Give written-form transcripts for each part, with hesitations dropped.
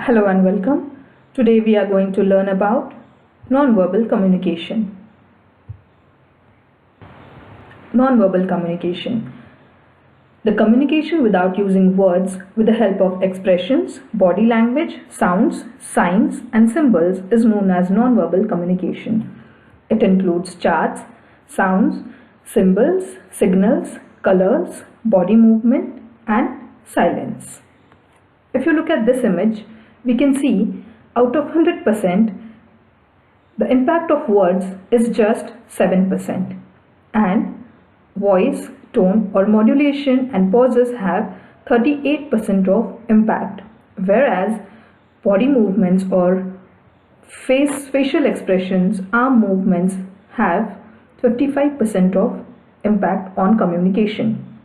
Hello and welcome. Today we are going to learn about nonverbal communication. Nonverbal communication. The communication without using words with the help of expressions, body language, sounds, signs and symbols is known as nonverbal communication. It includes charts, sounds, symbols, signals, colors, body movement and silence. If you look at this image, we can see out of 100%, the impact of words is just 7%, and voice, tone or modulation and pauses have 38% of impact, whereas body movements or facial expressions, arm movements have 55% of impact on communication.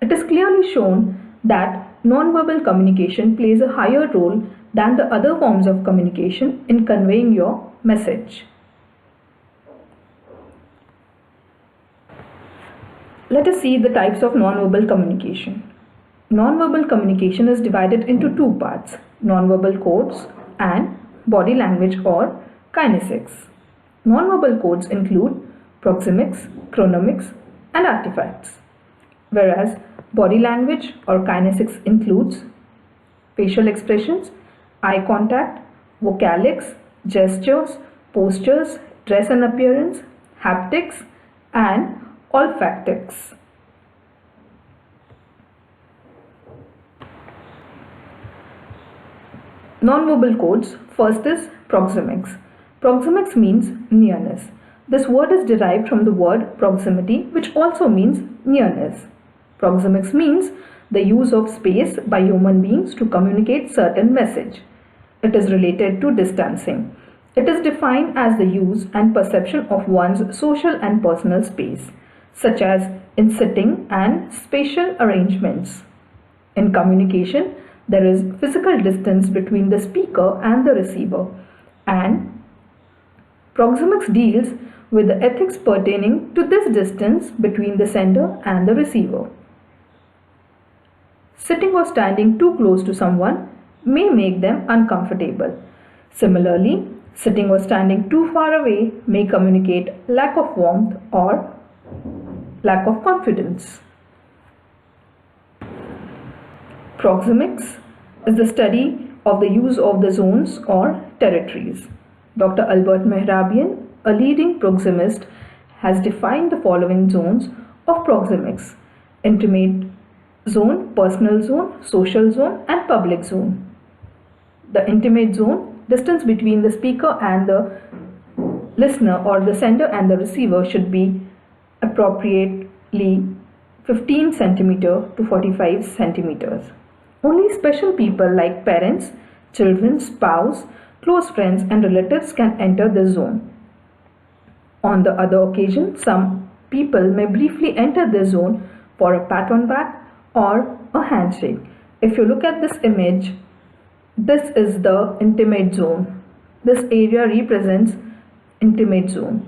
It is clearly shown that nonverbal communication plays a higher role than the other forms of communication in conveying your message. Let us see the types of nonverbal communication. Nonverbal communication is divided into two parts: nonverbal codes and body language or kinesics. Nonverbal codes include Proximix, Chronomix and artifacts, whereas body language or kinesics includes facial expressions, eye contact, vocalics, gestures, postures, dress and appearance, haptics and olfactics. Nonverbal codes. First is Proximix. Proximix means nearness. This word is derived from the word proximity, which also means nearness. Proximix means the use of space by human beings to communicate certain message. It is related to distancing. It is defined as the use and perception of one's social and personal space, such as in sitting and spatial arrangements. In communication, there is physical distance between the speaker and the receiver, and Proximix deals with the ethics pertaining to this distance between the sender and the receiver. Sitting or standing too close to someone may make them uncomfortable. Similarly, sitting or standing too far away may communicate lack of warmth or lack of confidence. Proximix is the study of the use of the zones or territories. Dr. Albert Mehrabian, a leading proximist, has defined the following zones of Proximix: intimate zone, personal zone, social zone and public zone. The intimate zone, distance between the speaker and the listener or the sender and the receiver, should be appropriately 15 cm to 45 cm. Only special people like parents, children, spouse, close friends and relatives can enter this zone. On the other occasion, some people may briefly enter this zone for a pat on back or a handshake. If you look at this image, this is the intimate zone. This area represents intimate zone.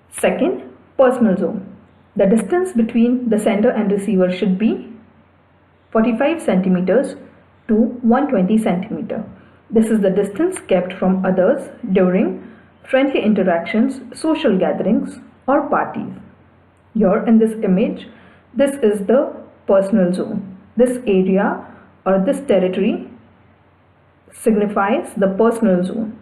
Second, personal zone. The distance between the sender and receiver should be 45 centimeters to 120 centimeter. This is the distance kept from others during friendly interactions, social gatherings or parties. Here in this image, this is the personal zone. This area or this territory signifies the personal zone.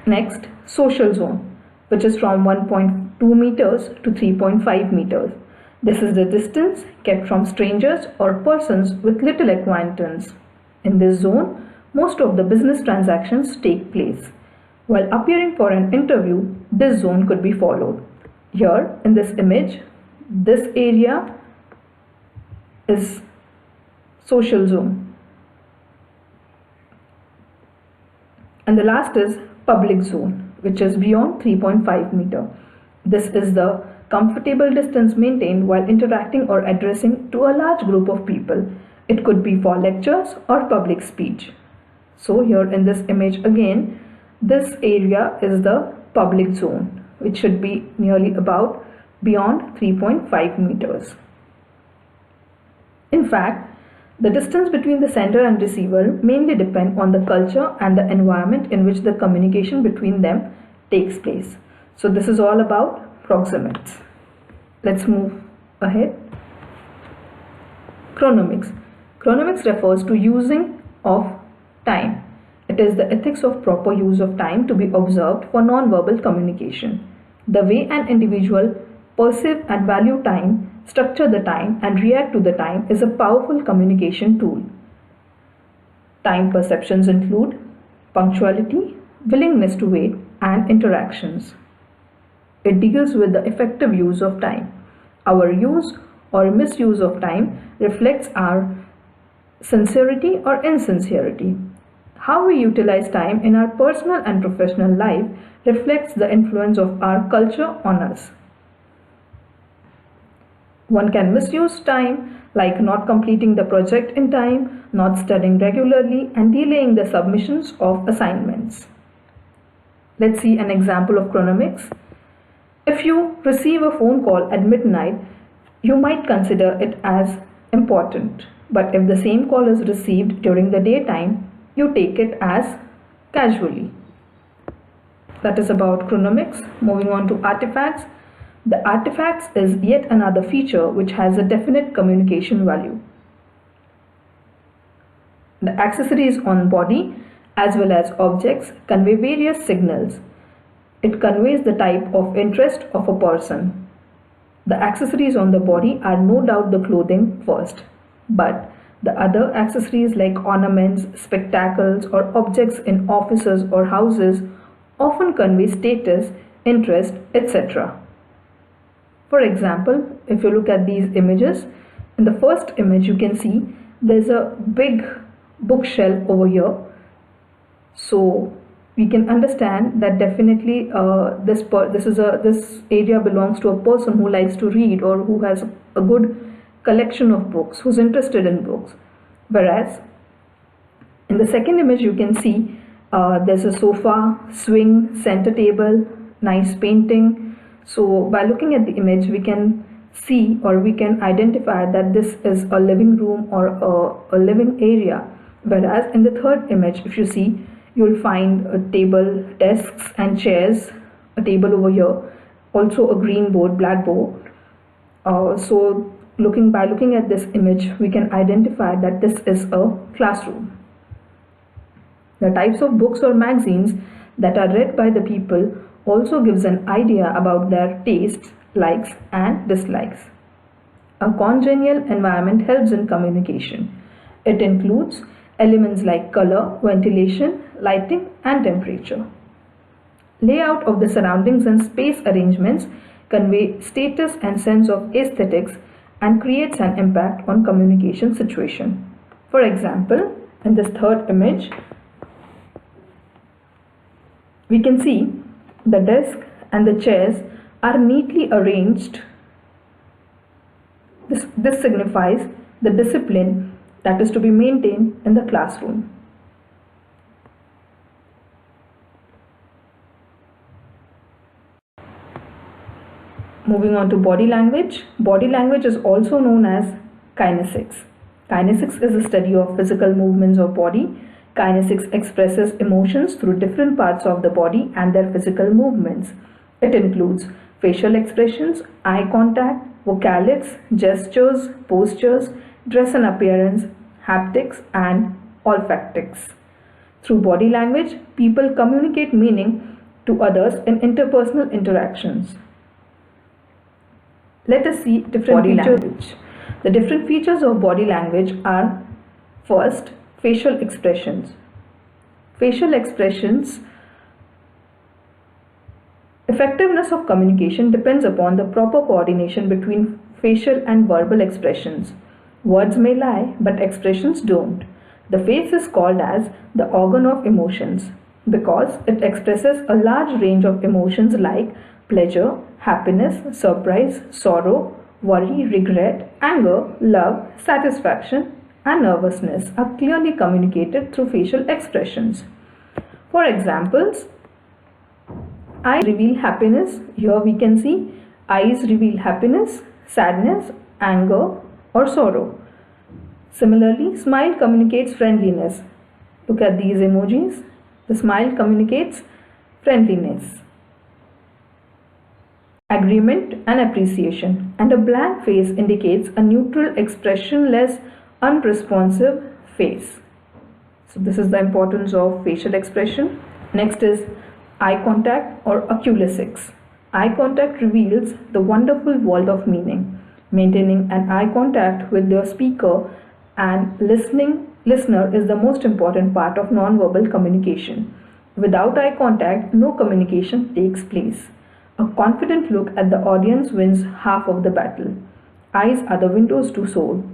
Next, social zone, which is from 1.2 meters to 3.5 meters. This is the distance kept from strangers or persons with little acquaintance. In this zone, most of the business transactions take place. While appearing for an interview, this zone could be followed. Here in this image, this area is social zone. And the last is public zone, which is beyond 3.5 meter. This is the comfortable distance maintained while interacting or addressing to a large group of people. It could be for lectures or public speech. So here in this image again, this area is the public zone, which should be nearly about beyond 3.5 meters. In fact, the distance between the sender and receiver mainly depend on the culture and the environment in which the communication between them takes place. So this is all about Proximix. Let's move ahead. Chronomix. Chronomix refers to using of time. It is the ethics of proper use of time to be observed for non-verbal communication. The way an individual perceive and value time, structure the time and react to the time is a powerful communication tool. Time perceptions include punctuality, willingness to wait, and interactions. It deals with the effective use of time. Our use or misuse of time reflects our sincerity or insincerity. How we utilize time in our personal and professional life reflects the influence of our culture on us. One can misuse time, like not completing the project in time, not studying regularly, and delaying the submissions of assignments. Let's see an example of Chronomix. If you receive a phone call at midnight, you might consider it as important. But if the same call is received during the daytime, you take it as casually. That is about Chronomix. Moving on to artifacts. The artifacts is yet another feature which has a definite communication value. The accessories on body as well as objects convey various signals. It conveys the type of interest of a person. The accessories on the body are no doubt the clothing first, but the other accessories like ornaments, spectacles, or objects in offices or houses often convey status, interest, etc. For example, if you look at these images, in the first image you can see there's a big bookshelf over here. So we can understand that definitely this area belongs to a person who likes to read or who has a good collection of books, who's interested in books. Whereas in the second image you can see there's a sofa, swing, center table, nice painting. So by looking at the image we can see or we can identify that this is a living room or a living area. Whereas in the third image, if you see, you'll find a table, desks and chairs, a table over here, also a green board, blackboard. So by looking at this image, we can identify that this is a classroom. The types of books or magazines that are read by the people also gives an idea about their tastes, likes and dislikes. A congenial environment helps in communication. It includes elements like color, ventilation, lighting and temperature. Layout of the surroundings and space arrangements convey status and sense of aesthetics and creates an impact on communication situation. For example, in this third image, we can see the desk and the chairs are neatly arranged. This signifies the discipline that is to be maintained in the classroom. Moving on to body language. Body language is also known as kinesics. Kinesics is the study of physical movements of body. Kinesics expresses emotions through different parts of the body and their physical movements. It includes facial expressions, eye contact, vocalics, gestures, postures, dress and appearance, haptics and olfactics. Through body language, people communicate meaning to others in interpersonal interactions. Let us see different body language. The different features of body language are: first, facial expressions. Facial expressions. Effectiveness of communication depends upon the proper coordination between facial and verbal expressions. Words may lie, but expressions don't. The face is called as the organ of emotions because it expresses a large range of emotions like pleasure, happiness, surprise, sorrow, worry, regret, anger, love, satisfaction, and nervousness are clearly communicated through facial expressions. For examples, eyes reveal happiness. Here we can see eyes reveal happiness, sadness, anger, or sorrow. Similarly, smile communicates friendliness. Look at these emojis. The smile communicates friendliness, agreement and appreciation, and a blank face indicates a neutral, expressionless, unresponsive face. So this is the importance of facial expression. Next is eye contact or oculesics. Eye contact reveals the wonderful world of meaning. Maintaining an eye contact with your speaker and listener is the most important part of non-verbal communication. Without eye contact, no communication takes place. A confident look at the audience wins half of the battle. Eyes are the windows to soul.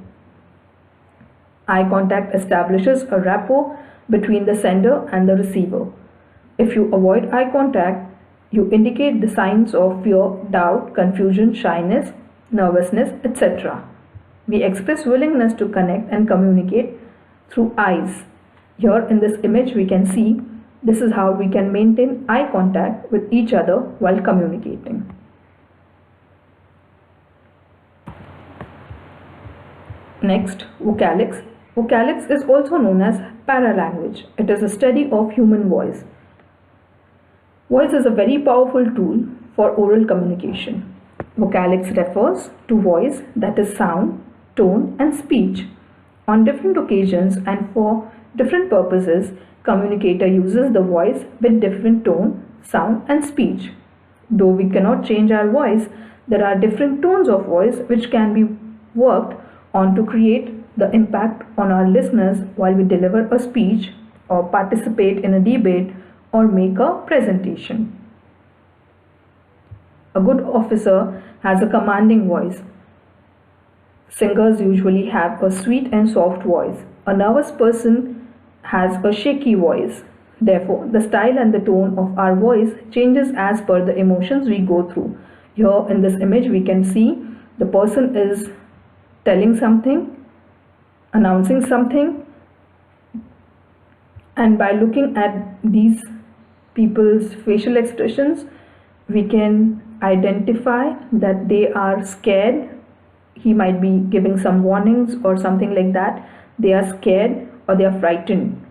Eye contact establishes a rapport between the sender and the receiver. If you avoid eye contact, you indicate the signs of fear, doubt, confusion, shyness, nervousness, etc. We express willingness to connect and communicate through eyes. Here in this image we can see this is how we can maintain eye contact with each other while communicating. Next, Vocalics. Vocalics is also known as paralanguage. It is a study of human voice. Voice is a very powerful tool for oral communication. Vocalics refers to voice, that is sound, tone and speech. On different occasions and for different purposes, communicator uses the voice with different tone, sound and speech. Though we cannot change our voice, there are different tones of voice which can be worked on to create the impact on our listeners while we deliver a speech or participate in a debate or make a presentation. A good officer has a commanding voice. Singers usually have a sweet and soft voice. A nervous person has a shaky voice. Therefore, the style and the tone of our voice changes as per the emotions we go through. Here in this image we can see the person is telling something, announcing something, and by looking at these people's facial expressions we can identify that they are scared. He might be giving some warnings or something like that. They are scared or they are frightened.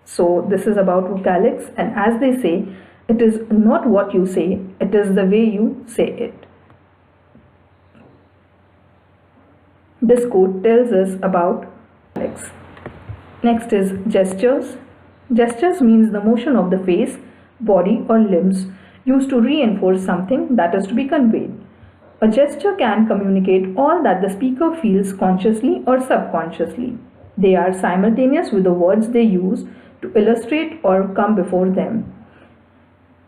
So this is about vocalics, and as they say, it is not what you say, it is the way you say it. This quote tells us about vocalics. Next is gestures. Gestures means the motion of the face, body or limbs used to reinforce something that is to be conveyed. A gesture can communicate all that the speaker feels consciously or subconsciously. They are simultaneous with the words they use to illustrate or come before them.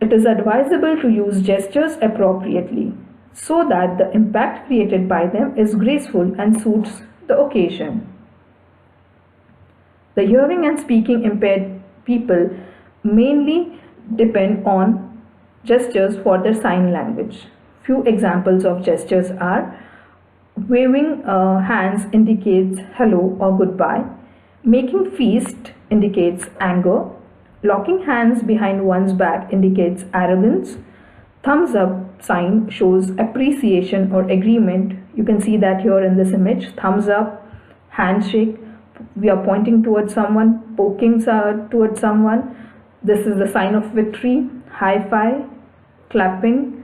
It is advisable to use gestures appropriately so that the impact created by them is graceful and suits the occasion. The hearing and speaking impaired people mainly depend on gestures for their sign language. Few examples of gestures are waving hands indicates hello or goodbye, making fist indicates anger, locking hands behind one's back indicates arrogance, thumbs up sign shows appreciation or agreement. You can see that here in this image, thumbs up, handshake, we are pointing towards someone, poking towards someone. This is the sign of victory, high five, clapping.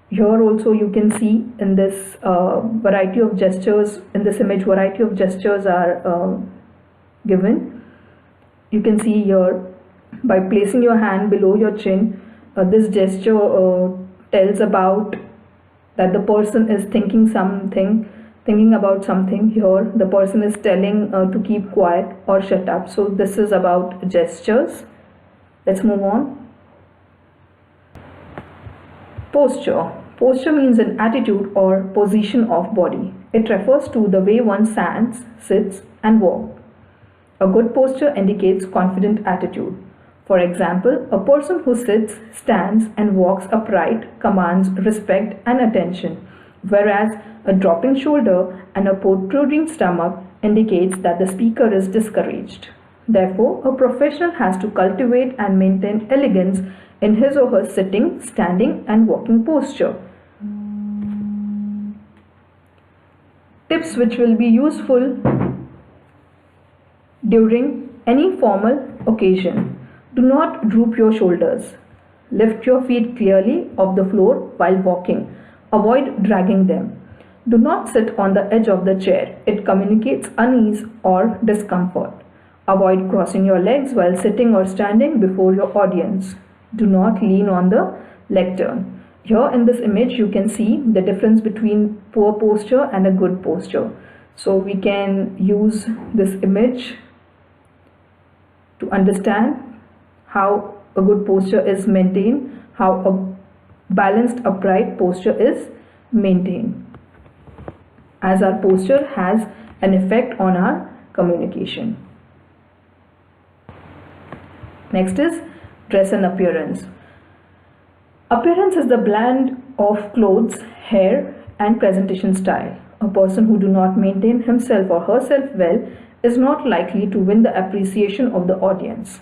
Here also you can see in this variety of gestures, in this image variety of gestures are given. You can see here by placing your hand below your chin, this gesture tells about that the person is thinking about something. Here the person is telling to keep quiet or shut up. So this is about gestures. Let's move on. Posture. Posture means an attitude or position of body. It refers to the way one stands, sits and walks. A good posture indicates confident attitude. For example, a person who sits, stands and walks upright commands respect and attention, whereas a dropping shoulder and a protruding stomach indicates that the speaker is discouraged. Therefore, a professional has to cultivate and maintain elegance in his or her sitting, standing and walking posture. Tips which will be useful During any formal occasion, do not droop your shoulders. Lift your feet clearly off the floor while walking. Avoid dragging them. Do not sit on the edge of the chair. It communicates unease or discomfort. Avoid crossing your legs while sitting or standing before your audience. Do not lean on the lectern. Here in this image you can see the difference between poor posture and a good posture. So we can use this image to understand how a good posture is maintained, how a balanced upright posture is maintained, as our posture has an effect on our communication. Next is dress and appearance. Appearance is the blend of clothes, hair and presentation style. A person who do not maintain himself or herself well is not likely to win the appreciation of the audience.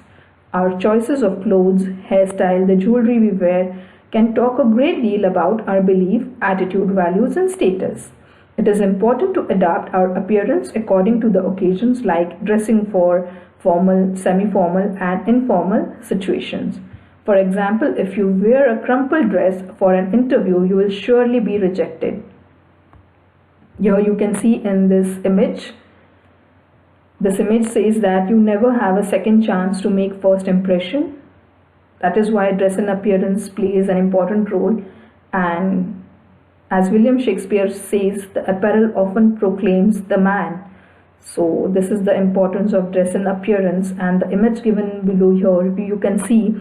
Our choices of clothes, hairstyle, the jewelry we wear can talk a great deal about our belief, attitude, values and status. It is important to adapt our appearance according to the occasions, like dressing for formal, semi-formal and informal situations. For example, if you wear a crumpled dress for an interview, you will surely be rejected. Here you can see in this image says that you never have a second chance to make first impression. That is why dress and appearance plays an important role, and as William Shakespeare says, the apparel often proclaims the man. So this is the importance of dress and appearance, and the image given below here you can see,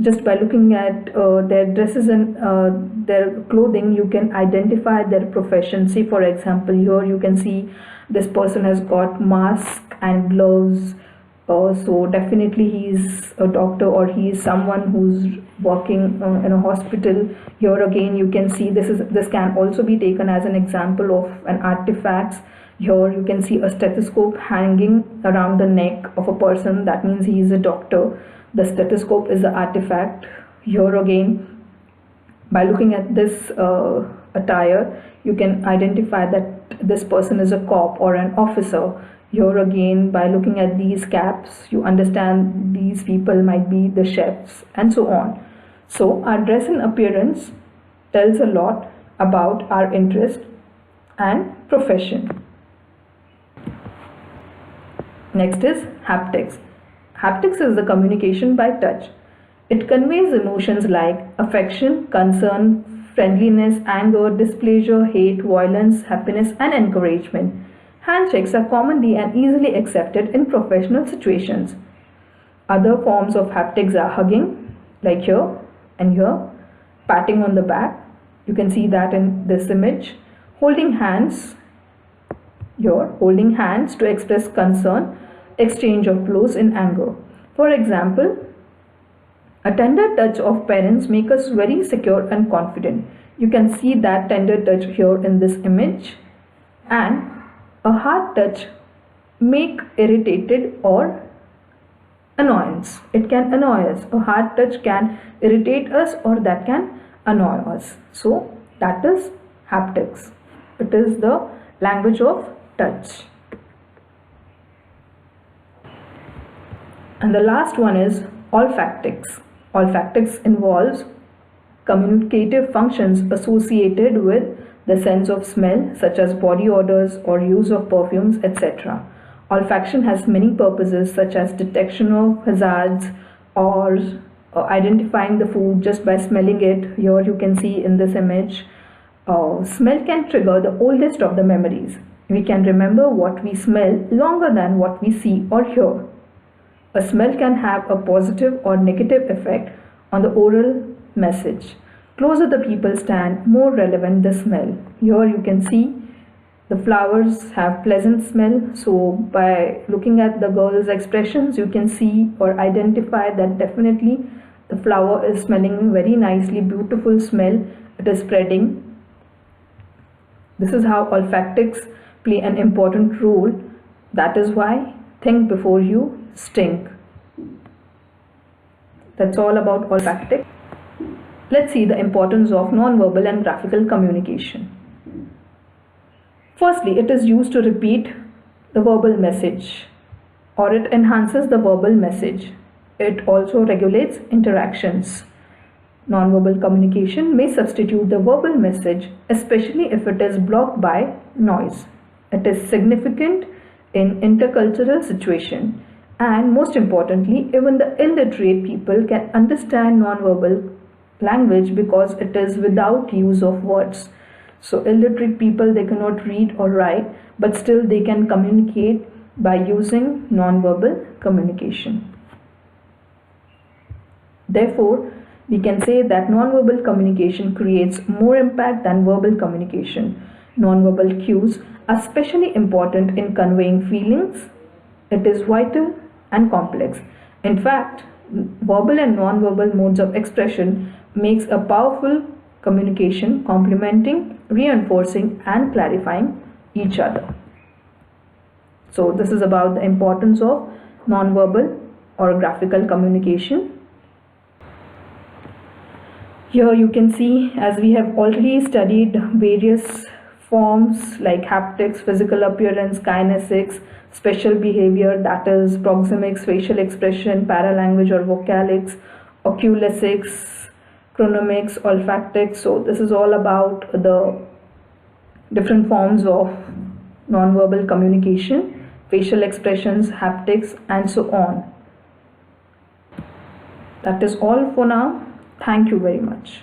just by looking at their dresses and their clothing, you can identify their profession. See, for example, here you can see this person has got mask and gloves, so definitely he is a doctor or he is someone who's working in a hospital. Here again you can see this can also be taken as an example of an artifact. Here you can see a stethoscope hanging around the neck of a person. That means he is a doctor. The stethoscope is the artifact. Here again, by looking at this attire, you can identify that this person is a cop or an officer. Here again, by looking at these caps, you understand these people might be the chefs and so on. So our dress and appearance tells a lot about our interest and profession. Next is haptics. Haptics is the communication by touch. It conveys emotions like affection, concern, friendliness, anger, displeasure, hate, violence, happiness, and encouragement. Handshakes are commonly and easily accepted in professional situations. Other forms of haptics are hugging, like here and here, patting on the back. You can see that in this image. Holding hands, here, holding hands to express concern, exchange of blows in anger. For example, a tender touch of parents make us very secure and confident. You can see that tender touch here in this image. And a hard touch make irritated or annoyance. It can annoy us. A hard touch can irritate us or that can annoy us. So that is haptics. It is the language of touch. And the last one is olfactics. Olfactics involves communicative functions associated with the sense of smell, such as body odors or use of perfumes, etc. Olfaction has many purposes, such as detection of hazards or identifying the food just by smelling it. Here you can see in this image, smell can trigger the oldest of the memories. We can remember what we smell longer than what we see or hear. A smell can have a positive or negative effect on the oral message. Closer the people stand, more relevant the smell. Here you can see the flowers have pleasant smell. So by looking at the girl's expressions, you can see or identify that definitely the flower is smelling very nicely, beautiful smell. It is spreading. This is how olfactics play an important role. That is why think before you stink. That's all about olfactics. Let's see the importance of non-verbal and graphical communication. Firstly, it is used to repeat the verbal message or it enhances the verbal message. It also regulates interactions. Nonverbal communication may substitute the verbal message, especially if it is blocked by noise. It is significant in intercultural situations, and most importantly, even the illiterate people can understand nonverbal language because it is without use of words. So illiterate people, they cannot read or write, but still they can communicate by using nonverbal communication. Therefore, we can say that nonverbal communication creates more impact than verbal communication. Nonverbal cues are especially important in conveying feelings. It is vital and complex. In fact, verbal and nonverbal modes of expression makes a powerful communication, complementing, reinforcing and clarifying each other. So this is about the importance of nonverbal or graphical communication. Here you can see, as we have already studied various forms like haptics, physical appearance, kinesics, special behavior, that is Proximix, facial expression, paralanguage or vocalics, oculesics, Chronomix, olfactics. So this is all about the different forms of nonverbal communication, facial expressions, haptics and so on. That is all for now. Thank you very much.